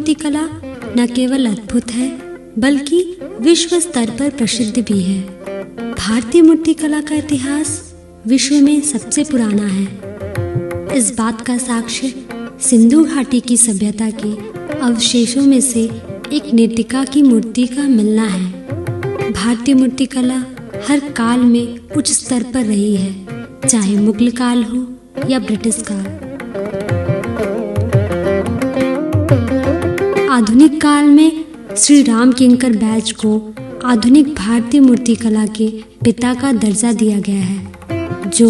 मूर्तिकला न केवल अद्भुत है बल्कि विश्व स्तर पर प्रसिद्ध भी है। भारतीय मूर्तिकला का इतिहास विश्व में सबसे पुराना है। इस बात का साक्ष्य सिंधु घाटी की सभ्यता के अवशेषों में से एक नृत्यिका की मूर्ति का मिलना है। भारतीय मूर्तिकला हर काल में उच्च स्तर पर रही है, चाहे मुगल काल हो या ब्रिटिश काल। आधुनिक काल में श्री राम किंकर बैज को आधुनिक भारतीय मूर्तिकला के पिता का दर्जा दिया गया है, जो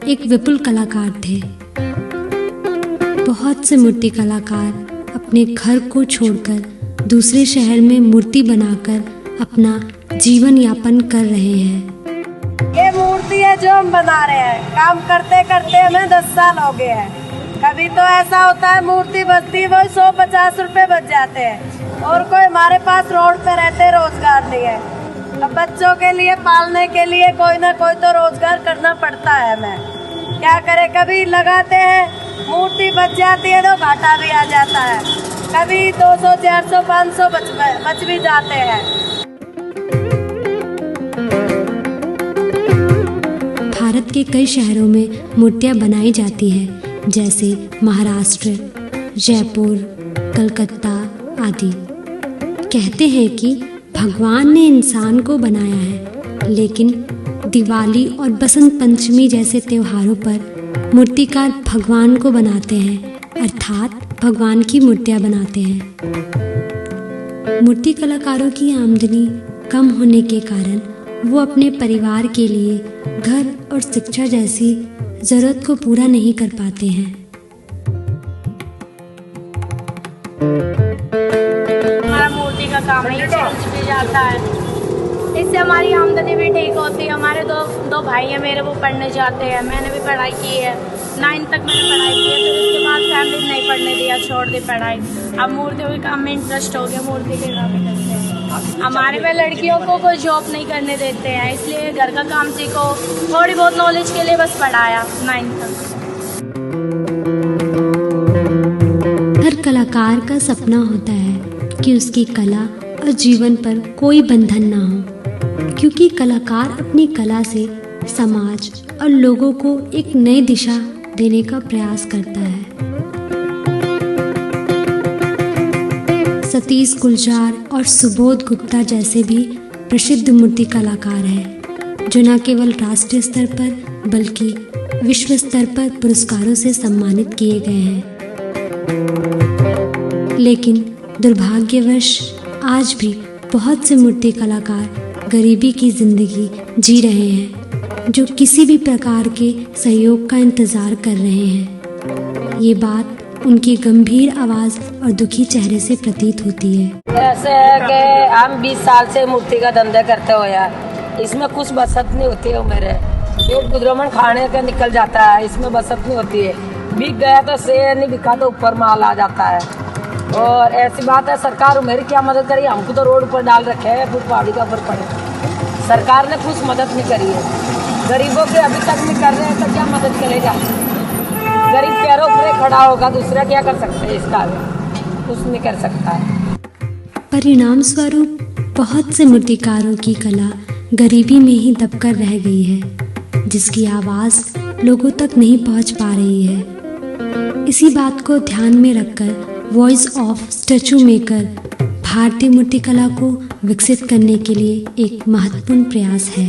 एक विपुल कलाकार थे। बहुत से मूर्ति कलाकार अपने घर को छोड़कर दूसरे शहर में मूर्ति बनाकर अपना जीवन यापन कर रहे हैं। ये मूर्ति है जो हम बना रहे हैं। काम करते करते हमें 10 साल हो गए हैं। कभी तो ऐसा होता है मूर्ति बचती वो 150 रुपए बच जाते हैं और कोई हमारे पास रोड पे रहते रोजगार नहीं है। अब बच्चों के लिए पालने के लिए कोई ना कोई तो रोजगार करना पड़ता है हमें। क्या करें, कभी लगाते हैं मूर्ति बच जाती है तो घाटा भी आ जाता है, कभी 200 400 500 बच भी जाते हैं। भारत के कई शहरों में मूर्तियां बनाई जाती हैं, जैसे महाराष्ट्र, जयपुर, कलकत्ता आदि। कहते हैं कि भगवान ने इंसान को बनाया है, लेकिन दिवाली और बसंत पंचमी जैसे त्योहारों पर मूर्तिकार भगवान को बनाते हैं, अर्थात भगवान की मूर्तियां बनाते हैं। मूर्ति कलाकारों की आमदनी कम होने के कारण वो अपने परिवार के लिए घर और शिक्षा जैसी जरूरत को पूरा नहीं कर पाते हैं। हमारा मूर्ति का काम नहीं भी जाता है, इससे हमारी आमदनी भी ठीक होती है। हमारे दो भाई हैं मेरे, वो पढ़ने जाते हैं। मैंने भी पढ़ाई की है, 9th तक मैंने पढ़ाई की है, फिर उसके बाद फैमिली नहीं पढ़ने दिया, छोड़ दी पढ़ाई। अब मूर्तियों के काम में इंटरेस्ट हो गया, मूर्ति के काम में करते हैं। हमारे में लड़कियों को कोई जॉब नहीं करने देते हैं, इसलिए घर का काम सीखो, थोड़ी बहुत नॉलेज के लिए बस पढ़ाया 9th तक। हर कलाकार का सपना होता है कि उसकी कला और जीवन पर कोई बंधन ना हो, क्योंकि कलाकार अपनी कला से समाज और लोगों को एक नई दिशा देने का प्रयास करता है। सतीश गुलजार और सुबोध गुप्ता जैसे भी प्रसिद्ध मूर्ति कलाकार हैं, जो न केवल राष्ट्रीय स्तर पर बल्कि विश्व स्तर पर पुरस्कारों से सम्मानित किए गए हैं। लेकिन दुर्भाग्यवश आज भी बहुत से मूर्ति कलाकार गरीबी की जिंदगी जी रहे हैं, जो किसी भी प्रकार के सहयोग का इंतजार कर रहे हैं। ये बात उनकी गंभीर आवाज और दुखी चेहरे से प्रतीत होती है। ऐसे है कि हम 20 साल से मूर्ति का धंधा करते हो यार, इसमें कुछ बचत नहीं होती है। मेरे एक गुजरमन खाने का निकल जाता है, इसमें बचत नहीं होती है। बिक गया तो शेयर, नहीं बिका तो ऊपर माल आ जाता है। और ऐसी बात है, सरकार मेरी क्या मदद करी, हमको तो रोड पर डाल रखे है, फिर पहाड़ी का ऊपर पड़े। सरकार ने कुछ मदद नहीं करी है, गरीबों के अभी तक नहीं कर रहे हैं, तो क्या मदद करेगा। गरीब पैरों पर खड़ा होगा, दूसरा क्या कर सकते हैं, इसका कुछ नहीं कर सकता है। परिणाम स्वरूप बहुत से मूर्तिकारों की कला गरीबी में ही दबकर रह गई है, जिसकी आवाज लोगों तक नहीं पहुंच पा रही है। इसी बात को ध्यान में रखकर वॉइस ऑफ स्टैचू मेकर भारतीय मूर्तिकला को विकसित करने के लिए एक महत्वपूर्ण प्रयास है।